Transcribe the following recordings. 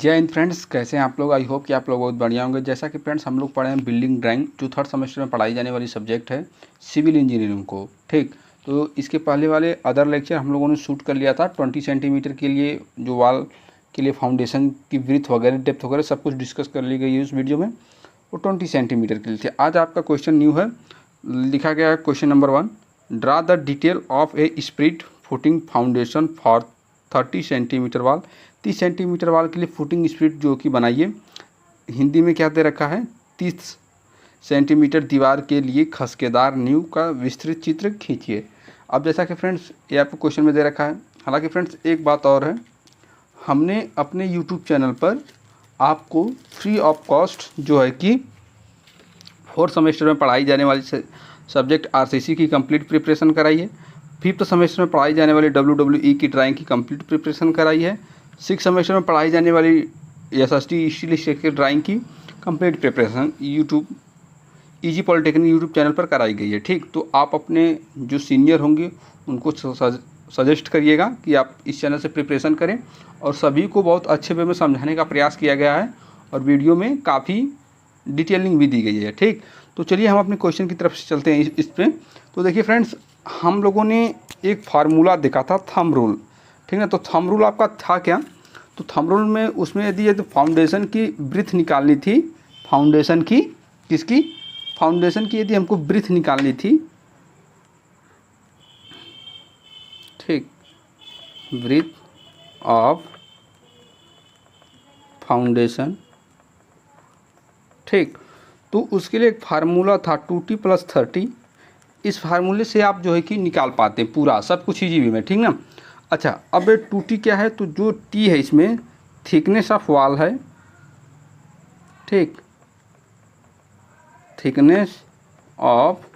जय हिंद फ्रेंड्स, कैसे हैं आप लोग। आई होप कि आप लोग बहुत बढ़िया होंगे। जैसा कि फ्रेंड्स हम लोग पढ़े हैं बिल्डिंग ड्राइंग, जो थर्ड सेमेस्टर में पढ़ाई जाने वाली सब्जेक्ट है सिविल इंजीनियरिंग को। ठीक, तो इसके पहले वाले अदर लेक्चर हम लोगों ने शूट कर लिया था 20 सेंटीमीटर के लिए, जो वाल के लिए फाउंडेशन की ब्रीथ वगैरह डेप्थ वगैरह सब कुछ डिस्कस कर ली गई है उस वीडियो में। वो 20 सेंटीमीटर के लिए थे। आज आपका क्वेश्चन न्यू है, लिखा गया है question number 1, draw the detail of A spirit footing foundation for 30 centimetre वाल। 30 सेंटीमीटर वाल के लिए फुटिंग स्प्रिट जो कि बनाइए। हिंदी में क्या दे रखा है, 30 सेंटीमीटर दीवार के लिए खसकेदार नींव का विस्तृत चित्र खींचिए। अब जैसा कि फ्रेंड्स ये आपको क्वेश्चन में दे रखा है। हालांकि फ्रेंड्स एक बात और है, हमने अपने यूट्यूब चैनल पर आपको फ्री ऑफ कॉस्ट जो है कि 4th सेमेस्टर में पढ़ाई जाने वाली सब्जेक्ट आरसीसी की कंप्लीट प्रिपरेशन कराई है। 5th सेमेस्टर में पढ़ाई जाने वाली WWE की ड्राइंग की कंप्लीट प्रिपरेशन कराई है। 6th सेमेस्टर में पढ़ाई जाने वाली SST स्टील स्ट्रक्चर ड्राइंग की complete preparation YouTube easy polytechnic YouTube channel पर कराई गई है। ठीक, तो आप अपने जो सीनियर होंगे उनको सजेस्ट करिएगा कि आप इस चैनल से प्रिपरेशन करें, और सभी को बहुत अच्छे वे में समझाने का प्रयास किया गया है और वीडियो में काफ़ी डिटेलिंग भी दी गई है। ठीक, तो चलिए हम अपने क्वेश्चन की तरफ से चलते हैं इस पे। तो देखिए फ्रेंड्स, हम लोगों ने एक फार्मूला देखा था थंब रूल। ठीक है, तो थंब रूल आपका था क्या, तो थंब रूल में उसमें यदि ये तो फाउंडेशन की ब्रीथ निकालनी थी, फाउंडेशन की किसकी, फाउंडेशन की यदि हमको ब्रीथ निकालनी थी, ठीक, ब्रीथ ऑफ फाउंडेशन, ठीक, तो उसके लिए एक फार्मूला था 2t + 30। इस फार्मूले से आप जो है कि निकाल पाते हैं पूरा सब कुछ इजी वे में। ठीक ना। अच्छा, अब 2t क्या है, तो जो t है इसमें थिकनेस ऑफ वाल है, ठीक, थिकनेस ऑफ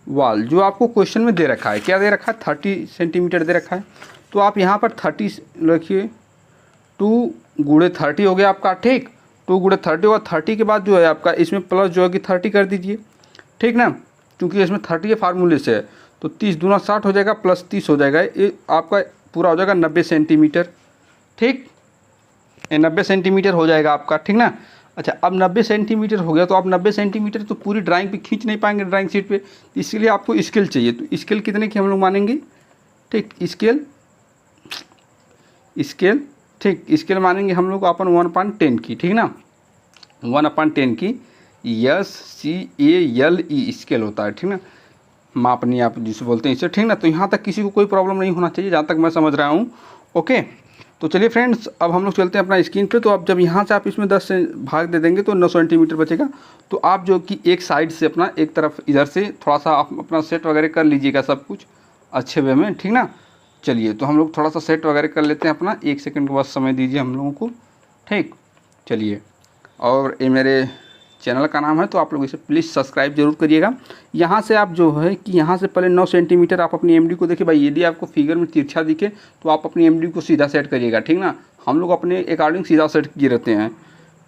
वाल जो आपको क्वेश्चन में दे रखा है। क्या दे रखा है, 30 सेंटीमीटर दे रखा है। तो आप यहाँ पर 30 रखिए, 2 × 30 हो गया आपका। ठीक, 2 × 30 होगा। 30 के बाद जो है आपका इसमें प्लस जो है कि 30 कर दीजिए। ठीक ना, क्योंकि इसमें 30 के फार्मूले से है, तो 30 दूना 60 हो जाएगा, प्लस 30 हो जाएगा, ये आपका पूरा हो जाएगा 90 सेंटीमीटर। ठीक, ये 90 सेंटीमीटर हो जाएगा आपका। ठीक ना। अच्छा, अब 90 सेंटीमीटर हो गया, तो आप 90 सेंटीमीटर तो पूरी ड्राइंग पे खींच नहीं पाएंगे ड्राइंग शीट पे, इसलिए आपको स्केल चाहिए। तो स्केल कितने की हम लोग मानेंगे, ठीक, स्केल, ठीक, स्केल मानेंगे हम लोग अपन 1/10 की। ठीक ना, 1/10 की SCALE स्केल होता है। ठीक ना, मापनी आप जिसे बोलते हैं इसे। ठीक ना, तो यहाँ तक किसी को कोई प्रॉब्लम नहीं होना चाहिए जहाँ तक मैं समझ रहा हूँ। ओके, तो चलिए फ्रेंड्स, अब हम लोग चलते हैं अपना स्क्रीन पे। तो अब जब यहाँ से आप इसमें 10 से भाग दे देंगे तो 9 सेंटीमीटर बचेगा। तो आप जो कि एक साइड से अपना एक तरफ इधर से थोड़ा सा आप अपना सेट वगैरह कर लीजिएगा सब कुछ अच्छे वे में। ठीक ना, चलिए तो हम लोग थोड़ा सा सेट वगैरह कर लेते हैं अपना। 1 सेकंड के बाद समय दीजिए हम लोगों को। ठीक, चलिए, और ये मेरे चैनल का नाम है, तो आप लोग इसे प्लीज़ सब्सक्राइब जरूर करिएगा। यहाँ से आप जो है कि यहाँ से पहले 9 सेंटीमीटर आप अपनी एमडी को देखिए। भाई यदि आपको फिगर में तिरछा दिखे तो आप अपनी एमडी को सीधा सेट करिएगा। ठीक ना, हम लोग अपने अकॉर्डिंग सीधा सेट किए रहते हैं।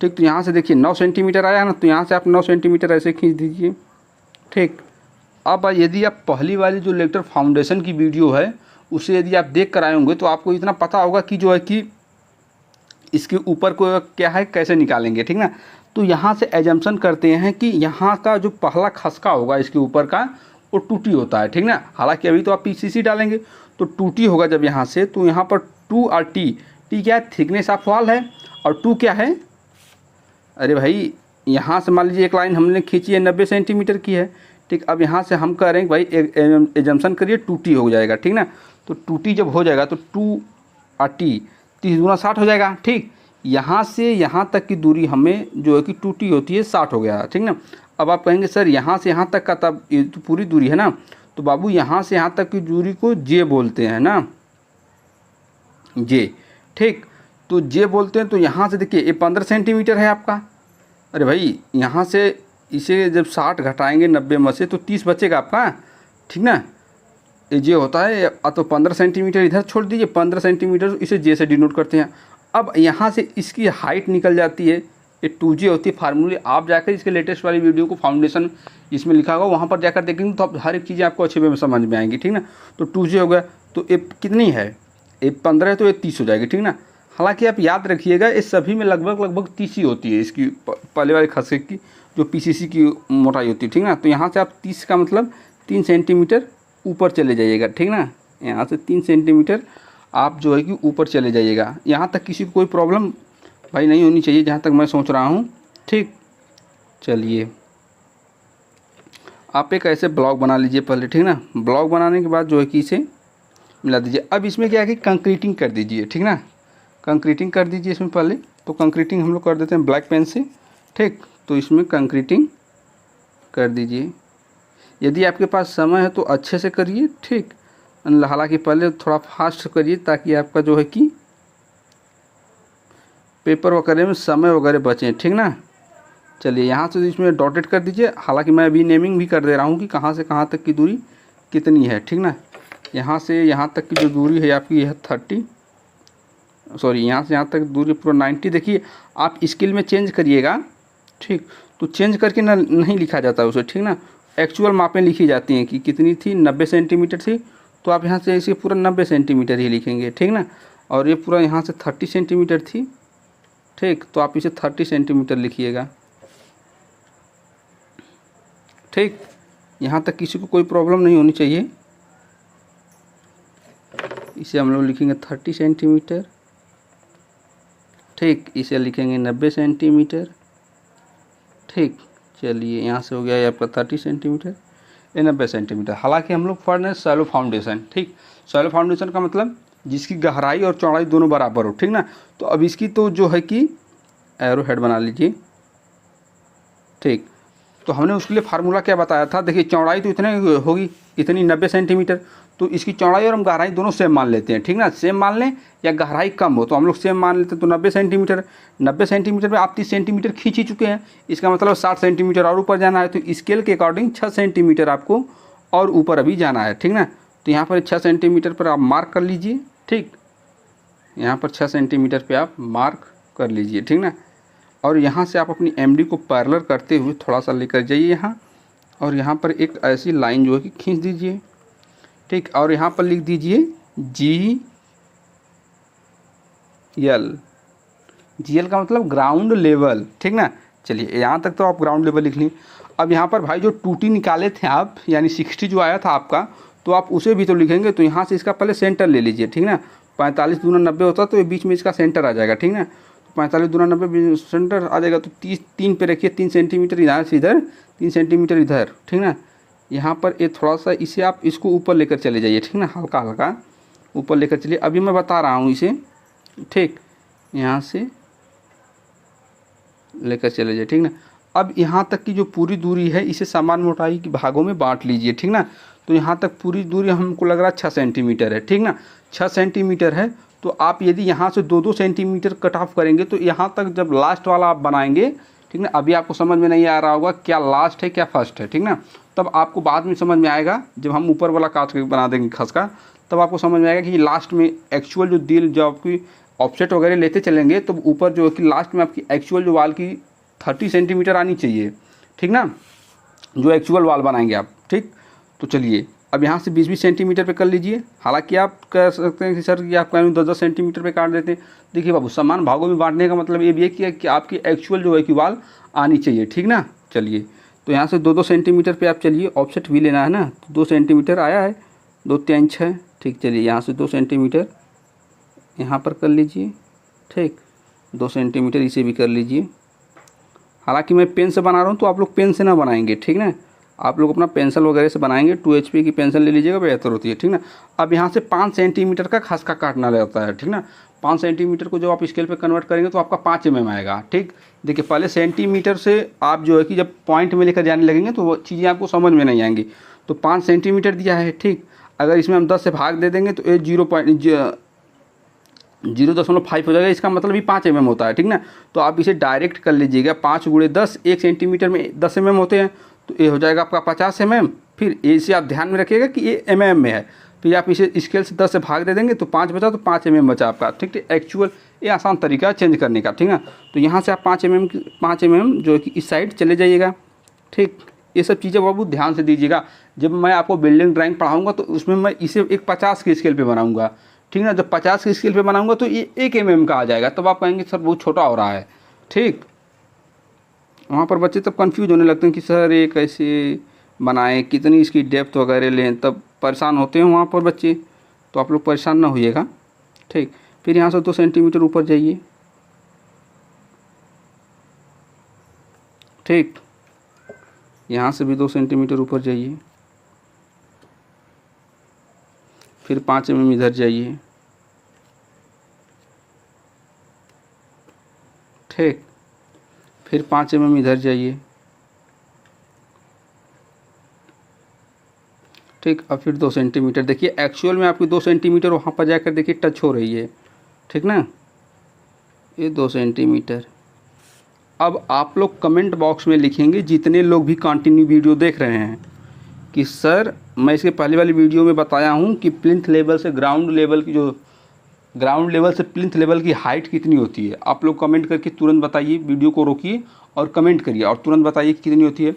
ठीक, तो यहाँ से देखिए 9 सेंटीमीटर आया ना, तो यहाँ से आप 9 सेंटीमीटर ऐसे खींच दीजिए। ठीक, अब यदि आप पहली वाली जो लेक्चर फाउंडेशन की वीडियो है उसे यदि आप देख कर आए होंगे तो आपको इतना पता होगा कि जो है कि इसके ऊपर को क्या है, कैसे निकालेंगे। ठीक ना, तो यहाँ से एजम्पशन करते हैं कि यहाँ का जो पहला खसका होगा इसके ऊपर का वो 2t होता है। ठीक ना, हालांकि अभी तो आप PCC डालेंगे तो 2t होगा जब यहाँ से, तो यहाँ पर 2 और t क्या है, थिकनेस ऑफ वॉल है, और 2 क्या है, अरे भाई यहाँ से मान लीजिए एक लाइन हमने खींची है 90 सेंटीमीटर की है। ठीक, अब यहाँ से हम कह रहे हैं भाई एजम्पशन करिए 2t हो जाएगा। ठीक ना, तो 2t जब हो जाएगा तो 2 और t 30 दूना 60 हो जाएगा। ठीक, यहाँ से यहाँ तक की दूरी हमें जो है कि 2t होती है 60 हो गया। ठीक ना, अब आप कहेंगे सर यहाँ से यहाँ तक का तब ये तो पूरी दूरी है ना, तो बाबू यहाँ से यहाँ तक की दूरी को j बोलते हैं ना, j। ठीक, तो j बोलते हैं। तो यहाँ से देखिए ये 15 सेंटीमीटर है आपका। अरे भाई यहाँ से इसे जब 60 घटाएंगे 90 में से तो 30 बचेगा आपका। ठीक ना, ये j होता है, तो 15 सेंटीमीटर इधर छोड़ दीजिए, 15 सेंटीमीटर इसे j से डिनोट करते हैं। अब यहाँ से इसकी हाइट निकल जाती है, ये 2j होती है। फार्मूले आप जाकर इसके लेटेस्ट वाली वीडियो को फाउंडेशन इसमें लिखा होगा वहाँ पर जाकर देखेंगे तो आप हर एक चीज़ें आपको अच्छे वे में समझ में आएंगी। ठीक ना, तो 2j हो गया, तो ये कितनी है, ये 15 है तो ये 30 हो जाएगी। ठीक ना, हालांकि आप याद रखिएगा इस सभी में लगभग 30 ही होती है इसकी पहले वाले खस्से की जो पीसीसी की मोटाई होती है, ठीक ना। तो यहाँ से आप 30 का मतलब 3 सेंटीमीटर ऊपर चले जाइएगा, ठीक ना। यहाँ से 3 सेंटीमीटर आप जो है कि ऊपर चले जाइएगा। यहाँ तक किसी को कोई प्रॉब्लम भाई नहीं होनी चाहिए जहाँ तक मैं सोच रहा हूँ, ठीक। चलिए आप एक ऐसे ब्लॉक बना लीजिए पहले, ठीक ना। ब्लॉक बनाने के बाद जो है कि इसे मिला दीजिए। अब इसमें क्या है कि कंक्रीटिंग कर दीजिए, ठीक ना। कंक्रीटिंग कर दीजिए इसमें पहले। तो कंक्रीटिंग हम लोग कर देते हैं ब्लैक पेन से, ठीक। तो इसमें कंक्रीटिंग कर दीजिए। यदि आपके पास समय है तो अच्छे से करिए, ठीक। हालांकि पहले थोड़ा फास्ट करिए ताकि आपका जो है कि पेपर वगैरह में समय वगैरह बचे, ठीक ना। चलिए यहाँ से इसमें डॉटेड कर दीजिए। हालांकि मैं अभी नेमिंग भी कर दे रहा हूँ कि कहाँ से कहाँ तक की दूरी कितनी है, ठीक ना। यहाँ से यहाँ तक की जो दूरी है आपकी यह 30, सॉरी यहाँ से यहाँ तक दूरी पूरा 90। देखिए आप स्केल में चेंज करिएगा, ठीक। तो चेंज करके ना नहीं लिखा जाता उसे, ठीक ना। एक्चुअल मापें लिखी जाती हैं कि कितनी थी, 90 सेंटीमीटर थी। तो आप यहाँ से इसे पूरा 90 सेंटीमीटर ही लिखेंगे, ठीक ना। और ये पूरा यहाँ से 30 सेंटीमीटर थी, ठीक। तो आप इसे 30 सेंटीमीटर लिखिएगा, ठीक। यहाँ तक किसी को कोई प्रॉब्लम नहीं होनी चाहिए। इसे हम लोग लिखेंगे 30 सेंटीमीटर, ठीक। इसे लिखेंगे 90 सेंटीमीटर, ठीक। चलिए यहाँ से हो गया ये आपका 30 सेंटीमीटर, ये 90 सेंटीमीटर। हालांकि हम लोग पढ़ रहे हैं शैलो फाउंडेशन, ठीक। शैलो फाउंडेशन का मतलब जिसकी गहराई और चौड़ाई दोनों बराबर हो, ठीक ना। तो अब इसकी तो जो है कि एरो हेड बना लीजिए, ठीक। तो हमने उसके लिए फार्मूला क्या बताया था, देखिए चौड़ाई तो इतने होगी, इतनी 90 सेंटीमीटर। तो इसकी चौड़ाई और हम गहराई दोनों सेम मान लेते हैं, ठीक ना। सेम मान लें या गहराई कम हो तो हम लोग सेम मान लेते हैं। तो 90 सेंटीमीटर, 90 सेंटीमीटर में आप 30 सेंटीमीटर खींच ही चुके हैं। इसका मतलब 60 सेंटीमीटर और ऊपर जाना है। तो स्केल के अकॉर्डिंग 6 सेंटीमीटर आपको और ऊपर अभी जाना है, ठीक ना। तो यहाँ पर 6 सेंटीमीटर पर आप मार्क कर लीजिए, ठीक। यहाँ पर 6 सेंटीमीटर पर आप मार्क कर लीजिए, ठीक ना। और यहाँ से आप अपनी एमडी को पैरेलल करते हुए थोड़ा सा लेकर जाइए यहाँ, और यहाँ पर एक ऐसी लाइन जो है कि खींच दीजिए, ठीक। और यहाँ पर लिख दीजिए GL। GL का मतलब ग्राउंड लेवल, ठीक ना। चलिए यहाँ तक तो आप ग्राउंड लेवल लिख ली। अब यहाँ पर भाई जो 2T निकाले थे आप, यानी 60 जो आया था आपका, तो आप उसे भी तो लिखेंगे। तो यहाँ से इसका पहले सेंटर ले लीजिए, ठीक ना। 45 दूना 90 होता तो ये बीच में इसका सेंटर आ जाएगा, ठीक ना। 45 दूना 90 सेंटर आ जाएगा। तो 30 3 पे रखिए, 3 सेंटीमीटर इधर से इधर, 3 सेंटीमीटर इधर, ठीक ना। यहाँ पर ये थोड़ा सा इसे आप इसको ऊपर लेकर चले जाइए, ठीक ना। हल्का हल्का ऊपर लेकर चलिए। अभी मैं बता रहा हूँ इसे, ठीक। यहाँ से लेकर चले जाइए, ठीक ना। अब यहाँ तक की जो पूरी दूरी है इसे समान मोटाई के भागों में बांट लीजिए, ठीक ना। तो यहाँ तक पूरी दूरी हमको लग रहा है 6 सेंटीमीटर है, ठीक ना। 6 सेंटीमीटर है। तो आप यदि यहाँ से 2-2 सेंटीमीटर कट ऑफ करेंगे तो यहाँ तक जब लास्ट वाला आप बनाएंगे, ठीक ना। अभी आपको समझ में नहीं आ रहा होगा क्या लास्ट है क्या फर्स्ट है, ठीक ना। तब आपको बाद में समझ में आएगा जब हम ऊपर वाला काट बना देंगे खस का, तब आपको समझ में आएगा कि लास्ट में एक्चुअल जो दिल जो आपकी ऑफसेट वगैरह लेते चलेंगे तो ऊपर जो है कि लास्ट में आपकी एक्चुअल जो वाल की 30 सेंटीमीटर आनी चाहिए, ठीक ना, जो एक्चुअल वाल बनाएंगे आप, ठीक। तो चलिए अब यहाँ से 20-20 सेंटीमीटर पे कर लीजिए। हालांकि आप कह सकते हैं कि सर कि आप कहीं 10-10 सेंटीमीटर पे काट देते हैं। देखिए बाबू, समान भागों में बांटने का मतलब ये भी है कि आपकी एक्चुअल जो है कि वाल आनी चाहिए, ठीक ना। चलिए तो यहाँ से 2-2 सेंटीमीटर पे आप चलिए, ऑफसेट भी लेना है ना। तो 2 सेंटीमीटर आया है, 2 3 6, ठीक। चलिए यहाँ से 2 सेंटीमीटर यहाँ पर कर लीजिए, ठीक। 2 सेंटीमीटर इसे भी कर लीजिए। हालांकि मैं पेन से बना रहा हूँ तो आप लोग पेन से ना बनाएंगे, ठीक ना। आप लोग अपना पेंसिल वगैरह से बनाएंगे, 2 HP की पेंसिल ले लीजिएगा, बेहतर होती है, ठीक ना। अब यहाँ से 5 सेंटीमीटर का खसका काटना रहता है, ठीक ना। 5 सेंटीमीटर को जब आप स्केल पे कन्वर्ट करेंगे तो आपका 5 mm आएगा, ठीक। देखिए पहले सेंटीमीटर से आप जो है कि जब पॉइंट में लेकर जाने लगेंगे तो वो चीज़ें आपको समझ में नहीं आएंगी। तो 5 सेंटीमीटर दिया है, ठीक। अगर इसमें हम 10 से भाग दे देंगे तो ये 0.5 हो जाएगा। इसका मतलब भी 5 mm होता है, ठीक ना। तो आप इसे डायरेक्ट कर लीजिएगा, 5 × 10, 1 सेंटीमीटर में 10 mm होते हैं। तो ये हो जाएगा आपका 50 mm। फिर इसे आप ध्यान में रखिएगा कि ये mm में है। फिर आप इसे स्केल से 10 से भाग दे देंगे तो 5 बचा, तो 5 mm बचा आपका, ठीक। एक्चुअल ये आसान तरीका है चेंज करने का, ठीक ना। तो यहाँ से आप 5 mm जो है कि इस साइड चले जाइएगा, ठीक। ये सब चीज़ें बाबू ध्यान से दीजिएगा। जब मैं आपको बिल्डिंग ड्राइंग पढ़ाऊँगा तो उसमें मैं इसे एक 50 के स्केल पर बनाऊँगा, ठीक ना। जब 50 की स्केल पे बनाऊंगा तो ये 1 mm का आ जाएगा, तब आप कहेंगे सर बहुत छोटा हो रहा है। ठीक, वहाँ पर बच्चे तब कंफ्यूज होने लगते हैं कि सर ये कैसे बनाएं, कितनी इसकी डेप्थ वगैरह लें, तब परेशान होते हैं वहाँ पर बच्चे। तो आप लोग परेशान ना होइएगा। ठीक, फिर यहाँ से 2 सेंटीमीटर ऊपर जाइए। ठीक, यहाँ से भी 2 सेंटीमीटर ऊपर जाइए। फिर 5 mm इधर जाइए। ठीक, फिर 5 mm इधर जाइए। ठीक, अब फिर 2 सेंटीमीटर। देखिए एक्चुअल में आपकी 2 सेंटीमीटर वहाँ पर जाकर देखिए टच हो रही है। ठीक ना, ये 2 सेंटीमीटर। अब आप लोग कमेंट बॉक्स में लिखेंगे, जितने लोग भी कंटिन्यू वीडियो देख रहे हैं, कि सर मैं इसके पहले वाली वीडियो में बताया हूँ कि प्लिंथ लेवल से ग्राउंड लेवल की ग्राउंड लेवल से प्लिंथ लेवल की हाइट कितनी होती है। आप लोग कमेंट करके तुरंत बताइए, वीडियो को रोकिए और कमेंट करिए और तुरंत बताइए कितनी होती है।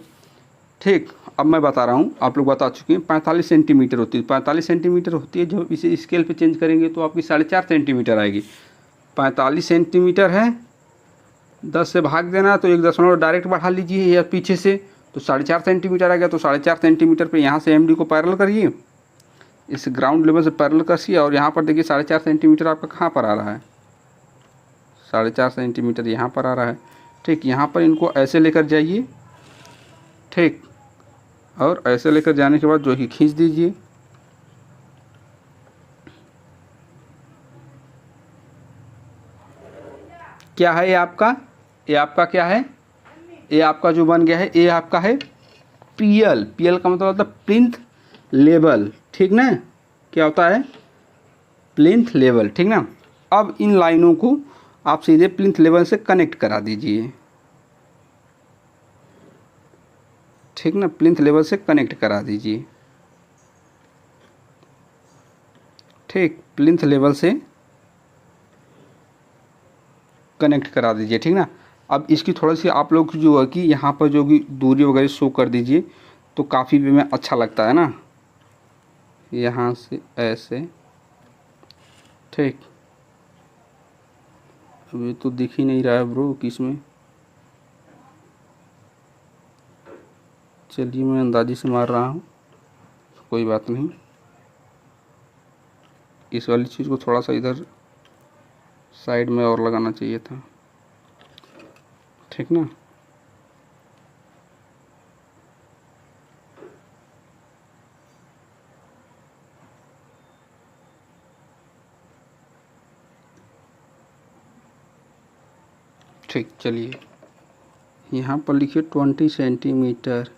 ठीक, अब मैं बता रहा हूँ, आप लोग बता चुके हैं 45 सेंटीमीटर होती है। 45 सेंटीमीटर होती है। जब इसे स्केल पे चेंज करेंगे तो आपकी 4.5 सेंटीमीटर आएगी। 45 सेंटीमीटर है, 10 से भाग देना तो 1 दशमलव डायरेक्ट बढ़ा लीजिए या पीछे से, तो 4.5 सेंटीमीटर आ गया। तो 4.5 सेंटीमीटर पे यहाँ से MD को पैरेलल करिए, इस ग्राउंड लेवल से पैरेलल करिए और यहाँ पर देखिए 4.5 सेंटीमीटर आपका कहाँ पर आ रहा है, 4.5 सेंटीमीटर यहाँ पर आ रहा है। ठीक, यहाँ पर इनको ऐसे लेकर जाइए। ठीक, और ऐसे लेकर जाने के बाद जो कि खींच दीजिए। क्या है ये आपका, ये आपका क्या है, ये आपका जो बन गया है, ये आपका है PL। PL का मतलब होता है प्लिंथ लेवल। ठीक ना, क्या होता है, प्लिंथ लेवल। ठीक ना, अब इन लाइनों को आप सीधे प्लिंथ लेवल से कनेक्ट करा दीजिए। ठीक ना, प्लिंथ लेवल से कनेक्ट करा दीजिए। ठीक, प्लिंथ लेवल से कनेक्ट करा दीजिए। ठीक ना, अब इसकी थोड़ी सी आप लोग जो है कि यहाँ पर जो भी दूरी वगैरह शो कर दीजिए तो काफ़ी भी में अच्छा लगता है ना, यहाँ से ऐसे। ठीक, अभी तो दिख ही नहीं रहा है ब्रो किसमें। चलिए मैं अंदाज़े से मार रहा हूँ, कोई बात नहीं। इस वाली चीज़ को थोड़ा सा इधर साइड में और लगाना चाहिए था। ठीक ना, ठीक, चलिए यहाँ पर लिखिए 20 सेंटीमीटर,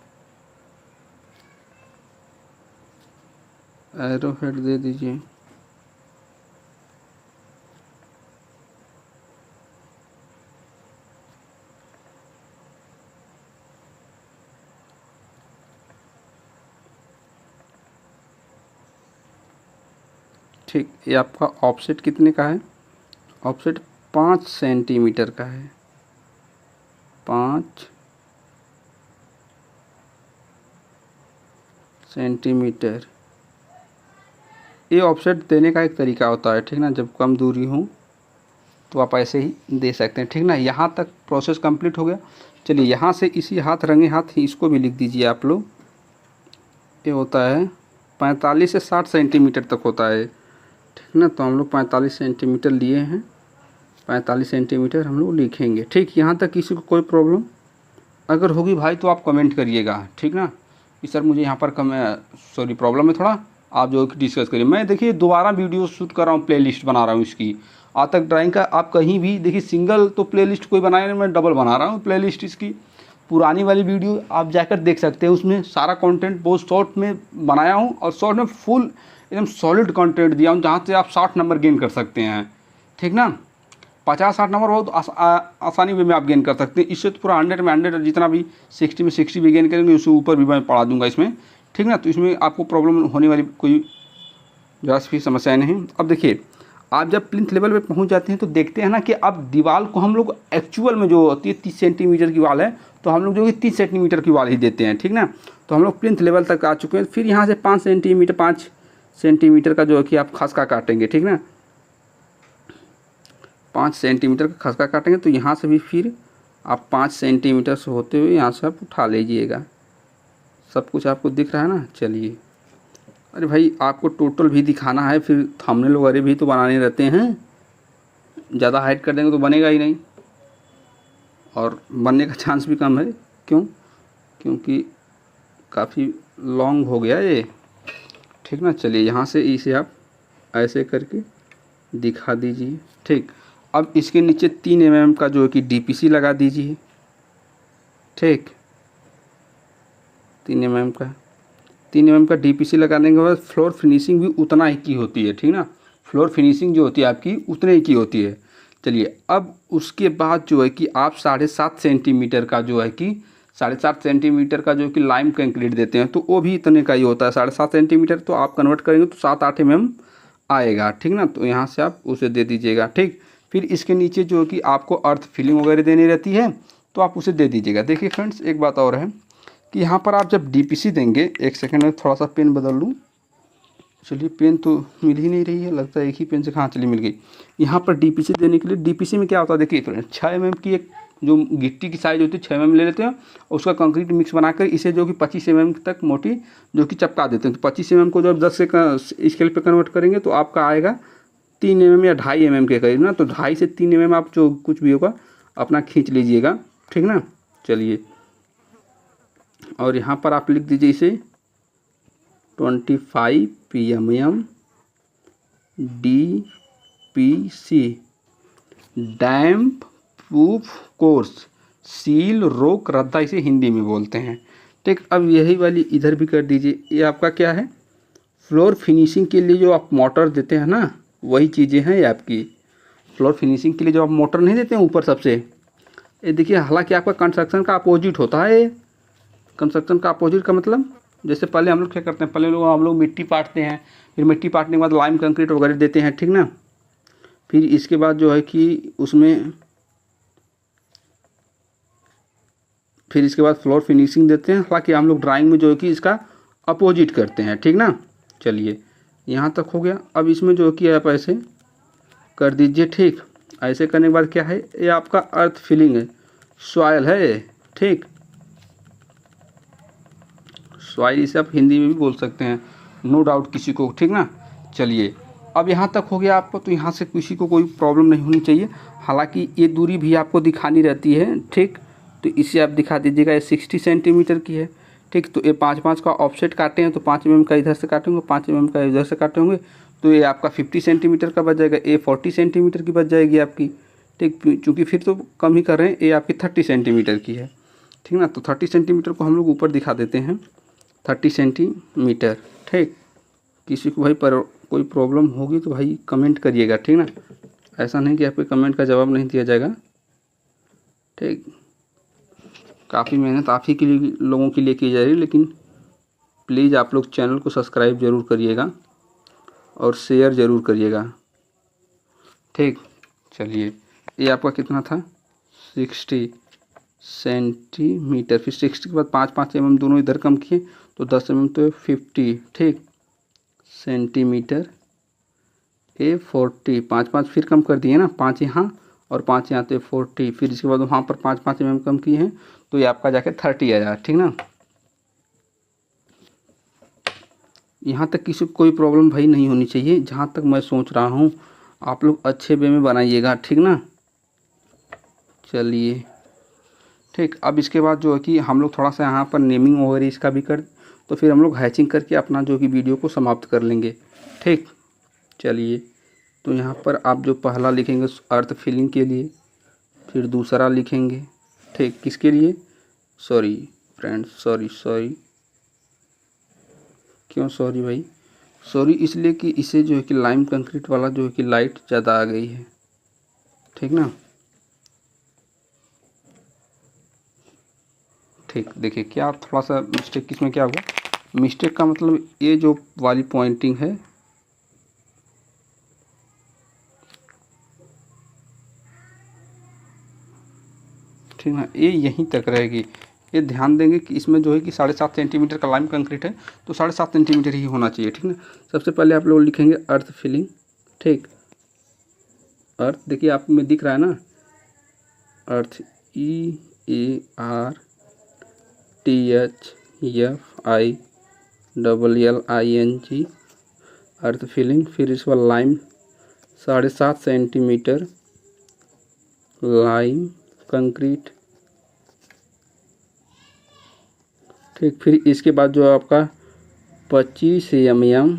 एरो हेड दे दीजिए। ठीक, ये आपका ऑफसेट कितने का है, ऑफसेट 5 सेंटीमीटर का है। 5 सेंटीमीटर ये ऑफसेट देने का एक तरीका होता है। ठीक ना, जब कम दूरी हो तो आप ऐसे ही दे सकते हैं। ठीक ना, यहाँ तक प्रोसेस कंप्लीट हो गया। चलिए यहाँ से इसी हाथ रंगे हाथ ही इसको भी लिख दीजिए आप लोग। ये होता है 45 से 60 सेंटीमीटर तक होता है। ठीक ना, तो हम लोग 45 सेंटीमीटर लिए हैं, 45 सेंटीमीटर हम लोग लिखेंगे। ठीक, यहाँ तक किसी को कोई प्रॉब्लम अगर होगी भाई तो आप कमेंट करिएगा। ठीक ना, कि सर मुझे यहाँ पर सॉरी प्रॉब्लम है थोड़ा, आप जो डिस्कस करिए। मैं देखिए दोबारा वीडियो शूट कर रहा हूँ, प्लेलिस्ट बना रहा हूँ इसकी। आज तक ड्राइंग का आप कहीं भी देखिए सिंगल तो प्लेलिस्ट कोई बनाया नहीं, मैं डबल बना रहा हूँ प्लेलिस्ट इसकी। पुरानी वाली वीडियो आप जाकर देख सकते हैं, उसमें सारा कंटेंट बहुत शॉर्ट में बनाया हूँ और शॉर्ट में फुल एकदम सॉलिड कंटेंट दिया हूँ, जहाँ से आप 60 नंबर गेन कर सकते हैं। ठीक ना, 50-60 नंबर बहुत आसानी में आप गेन कर सकते हैं। इससे तो पूरा 100 में 100, जितना भी 60 में 60 भी गेन करेंगे, उससे ऊपर भी मैं पढ़ा दूंगा इसमें। ठीक ना, तो इसमें आपको प्रॉब्लम होने वाली कोई ज़रा सी समस्या नहीं। अब देखिए आप जब प्लिंथ लेवल पे पहुंच जाते हैं तो देखते हैं ना कि अब दीवार को हम लोग एक्चुअल में जो होती है 30 सेंटीमीटर की वाल है, तो हम लोग जो कि 30 सेंटीमीटर की वाल ही देते हैं। ठीक ना, तो हम लोग प्लिंथ लेवल तक आ चुके हैं। फिर यहाँ से 5 सेंटीमीटर 5 सेंटीमीटर का जो है कि आप खसका काटेंगे, ठीक ना, 5 सेंटीमीटर का खसका काटेंगे। तो यहाँ से भी फिर आप 5 सेंटीमीटर से होते हुए यहाँ से आप उठा लीजिएगा। सब कुछ आपको दिख रहा है ना। चलिए, अरे भाई आपको टोटल भी दिखाना है, फिर थंबनेल वगैरह भी तो बनाने रहते हैं। ज़्यादा हाइड कर देंगे तो बनेगा ही नहीं, और बनने का चांस भी कम है। क्यों? क्योंकि काफ़ी लॉन्ग हो गया ये, ठीक ना। चलिए, यहाँ से इसे आप ऐसे करके दिखा दीजिए, ठीक। अब इसके नीचे 3 mm का जो है कि DPC लगा दीजिए, ठीक। 3 mm का DPC लगाने के बाद फ्लोर फिनिशिंग भी उतना ही की होती है, ठीक ना। फ्लोर फिनिशिंग जो होती है आपकी उतने ही की होती है। चलिए, अब उसके बाद जो है कि आप 7.5 सेंटीमीटर का जो है कि 7.5 सेंटीमीटर का जो कि लाइम कंक्रीट देते हैं, तो वो भी इतने का ही होता है। 7.5 सेंटीमीटर तो आप कन्वर्ट करेंगे तो 7-8 mm आएगा, ठीक ना। तो यहाँ से आप उसे दे दीजिएगा, ठीक। फिर इसके नीचे जो कि आपको अर्थ फिलिंग वगैरह देनी रहती है, तो आप उसे दे दीजिएगा। देखिए फ्रेंड्स, एक बात और है कि यहाँ पर आप जब DPC देंगे, एक सेकंड में थोड़ा सा पेन बदल लूँ। चलिए, पेन तो मिल ही नहीं रही है, लगता है एक ही पेन से, कहाँ चली मिल गई। यहाँ पर DPC देने के लिए, DPC में क्या होता है देखिए फ्रेंड्स, 6 mm की एक जो गिट्टी की साइज़ होती है 6 mm ले लेते हैं, और उसका कंक्रीट मिक्स बनाकर इसे जो कि 25 mm तक मोटी जो कि चपका देते हैं। तो 25 mm को जब 10 से स्केल पे कन्वर्ट करेंगे तो आपका आएगा 3 mm या 2.5 mm के करीब ना। तो 2.5 से 3 mm आप जो कुछ भी होगा अपना खींच लीजिएगा, ठीक ना। चलिए, और यहाँ पर आप लिख दीजिए इसे 25 mm DPC, डैम्प प्रूफ कोर्स, सील रोक रद्दा इसे हिंदी में बोलते हैं, ठीक। अब यही वाली इधर भी कर दीजिए। ये आपका क्या है, फ्लोर फिनिशिंग के लिए जो आप मोटर देते हैं ना, वही चीज़ें हैं ये आपकी। फ्लोर फिनिशिंग के लिए जो आप मोटर नहीं देते हैं ऊपर सबसे, ये देखिए, हालांकि आपका कंस्ट्रक्शन का अपोजिट होता है। कंस्ट्रक्शन का अपोजिट का मतलब, जैसे पहले हम लोग क्या करते हैं, पहले हम लोग मिट्टी पाटते हैं, फिर मिट्टी पाटने के बाद लाइम कंक्रीट वगैरह देते हैं, ठीक ना। फिर इसके बाद जो है कि उसमें, फिर इसके बाद फ्लोर फिनिशिंग देते हैं। हालांकि हम लोग ड्राइंग में जो है कि इसका अपोजिट करते हैं, ठीक ना। चलिए, यहाँ तक हो गया। अब इसमें जो है कि आप ऐसे कर दीजिए, ठीक। ऐसे करने के बाद क्या है, ये आपका अर्थ फिलिंग है, सॉइल है, ठीक। सॉइल इसे आप हिंदी में भी बोल सकते हैं, नो डाउट किसी को, ठीक ना। चलिए, अब यहाँ तक हो गया आपको, तो यहाँ से किसी को कोई प्रॉब्लम नहीं होनी चाहिए। हालांकि ये दूरी भी आपको दिखानी रहती है, ठीक। तो इसे आप दिखा दीजिएगा, ये 60 सेंटीमीटर की है, ठीक। तो ये 5-5 का ऑफसेट काटे हैं, तो 5 mm का इधर से काटेंगे, 5 mm का इधर से काटे होंगे, तो ये आपका 50 सेंटीमीटर का बच जाएगा। ये 40 सेंटीमीटर की बच जाएगी आपकी, ठीक। चूँकि फिर तो कम ही कर रहे हैं, ये आपकी 30 सेंटीमीटर की है, ठीक ना। तो 30 सेंटीमीटर को हम लोग ऊपर दिखा देते हैं, 30 सेंटीमीटर, ठीक। किसी को भाई पर कोई प्रॉब्लम होगी तो भाई कमेंट करिएगा, ठीक ना। ऐसा नहीं कि आपके कमेंट का जवाब नहीं दिया जाएगा, ठीक। काफ़ी मेहनत आप ही के लिए, लोगों के लिए की जा रही है, लेकिन प्लीज़ आप लोग चैनल को सब्सक्राइब ज़रूर करिएगा और शेयर ज़रूर करिएगा, ठीक। चलिए, ये आपका कितना था, 60 सेंटीमीटर। फिर 60 के बाद 5-5 mm दोनों इधर कम किए, तो 10 mm तो 50, ठीक, सेंटीमीटर। ये 40, 5-5 फिर कम कर दिए ना, 5 यहाँ और 5 यहाँ, तो 40। फिर इसके बाद वहाँ पर 5-5 mm कम किए हैं, तो ये आपका जाके 30 आया, ठीक ना। यहाँ तक किसी को कोई प्रॉब्लम भाई नहीं होनी चाहिए। जहाँ तक मैं सोच रहा हूँ, आप लोग अच्छे वे में बनाइएगा, ठीक ना। चलिए, ठीक। अब इसके बाद जो है कि हम लोग थोड़ा सा यहाँ पर नेमिंग वगैरह इसका भी कर, तो फिर हम लोग हैचिंग करके अपना जो कि वीडियो को समाप्त कर लेंगे, ठीक। चलिए, तो यहाँ पर आप जो पहला लिखेंगे अर्थ फिलिंग के लिए, फिर दूसरा लिखेंगे, ठीक। किसके लिए, सॉरी फ्रेंड्स, सॉरी क्यों सॉरी भाई, सॉरी इसलिए कि इसे जो है कि लाइम कंक्रीट वाला जो है कि लाइट ज़्यादा आ गई है, ठीक ना। ठीक, देखिए क्या थोड़ा सा मिस्टेक, किसमें क्या हुआ, मिस्टेक का मतलब ये जो वाली पॉइंटिंग है, ठीक ना, ये यहीं तक रहेगी। ये ध्यान देंगे कि इसमें जो है कि 7.5 सेंटीमीटर का लाइम कंक्रीट है, तो 7.5 सेंटीमीटर ही होना चाहिए, ठीक ना। सबसे पहले आप लोग लिखेंगे अर्थ फिलिंग, ठीक। अर्थ देखिए आप में दिख रहा है ना, अर्थ EARTHFILLING, अर्थ फिलिंग। फिर इसका लाइम 7.5 सेंटीमीटर लाइम कंक्रीट, ठीक। फिर इसके बाद जो आपका 25 mm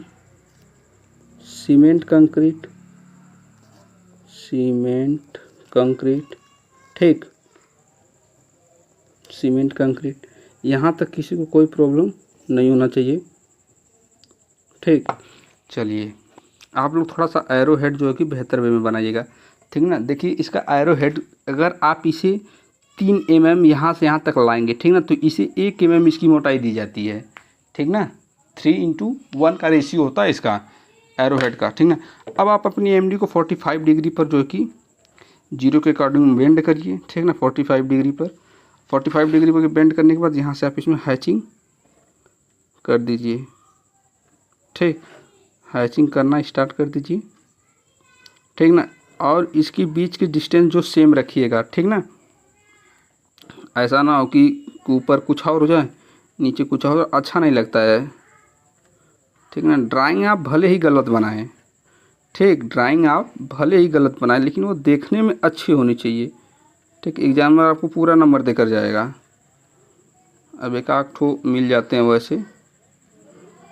सीमेंट कंक्रीट, ठीक। सीमेंट कंक्रीट, यहाँ तक किसी को कोई प्रॉब्लम नहीं होना चाहिए, ठीक। चलिए आप लोग थोड़ा सा एरो हेड जो है कि बेहतर वे में बनाइएगा, ठीक ना। देखिए इसका एरो हेड अगर आप इसे 3 mm यहाँ से यहाँ तक लाएंगे, ठीक ना, तो इसे 1 mm इसकी मोटाई दी जाती है, ठीक ना। 3:1 का रेशियो होता है इसका एरो हेड का, ठीक ना। अब आप अपनी एमडी को 45 डिग्री पर जो है कि 0 के अकॉर्डिंग बेंड करिए, ठीक ना। 45 डिग्री पर बेंड करने के बाद यहाँ से आप इसमें हैचिंग कर दीजिए, ठीक। हैचिंग करना स्टार्ट कर दीजिए, ठीक ना। और इसकी बीच की डिस्टेंस जो सेम रखिएगा, ठीक ना। ऐसा ना हो कि ऊपर कुछ और हो जाए नीचे कुछ और, अच्छा नहीं लगता है, ठीक ना। ड्राइंग आप भले ही गलत बनाएं, ठीक, ड्राइंग आप भले ही गलत बनाएं लेकिन वो देखने में अच्छी होनी चाहिए, ठीक। एग्जाम में आपको पूरा नंबर देकर जाएगा। अब एक आध ठो मिल जाते हैं वैसे,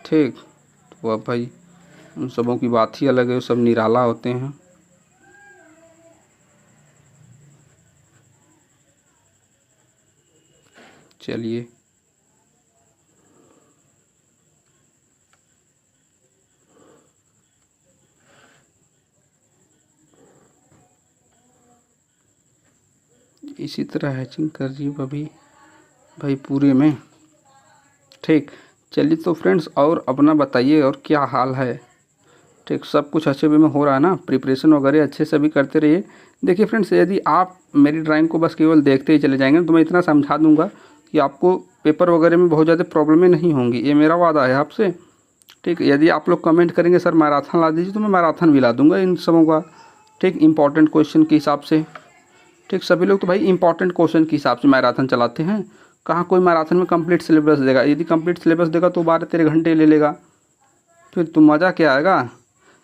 ठीक। तो अब भाई उन सबों की बात ही अलग है, वो सब निराला होते हैं। चलिए इसी तरह हैचिंग कर दीजिए अभी भाई पूरे में, ठीक। चलिए तो फ्रेंड्स और अपना बताइए और क्या हाल है, ठीक। सब कुछ अच्छे वे में हो रहा है ना, प्रिपरेशन वगैरह अच्छे से भी करते रहिए। देखिए फ्रेंड्स यदि आप मेरी ड्राइंग को बस केवल देखते ही चले जाएंगे तो मैं इतना समझा दूंगा कि आपको पेपर वगैरह में बहुत ज़्यादा प्रॉब्लमें नहीं होंगी, ये मेरा वादा है आपसे, ठीक। यदि आप लोग कमेंट करेंगे सर मैराथन ला दीजिए तो मैं मैराथन भी ला दूंगा इन सबों का, ठीक। इंपॉर्टेंट क्वेश्चन के हिसाब से, ठीक। सभी लोग तो भाई इंपॉर्टेंट क्वेश्चन के हिसाब से मैराथन चलाते हैं, कहाँ कोई मैराथन में कंप्लीट सिलेबस देगा। यदि कंप्लीट सिलेबस देगा तो 12-13 घंटे ले लेगा, फिर तो मज़ा क्या आएगा।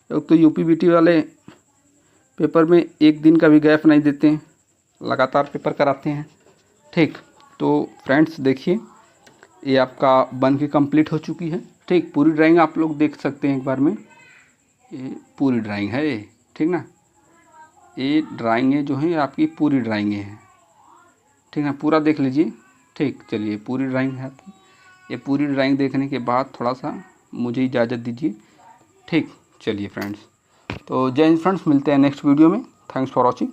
एक तो यूपीबीटी वाले पेपर में एक दिन का भी गैप नहीं देते हैं, लगातार पेपर कराते हैं, ठीक। तो फ्रेंड्स देखिए ये आपका बन के कंप्लीट हो चुकी है, ठीक। पूरी ड्राइंग आप लोग देख सकते हैं एक बार में, ये पूरी ड्राइंग है ये, ठीक ना। ये ड्राइंगें जो हैं आपकी पूरी ड्राइंगें हैं, ठीक है, पूरा देख लीजिए, ठीक। चलिए पूरी ड्राइंग है आपकी, ये पूरी ड्राइंग देखने के बाद थोड़ा सा मुझे इजाज़त दीजिए, ठीक। चलिए फ्रेंड्स, तो जय हिंद फ्रेंड्स, मिलते हैं नेक्स्ट वीडियो में। Thanks for watching.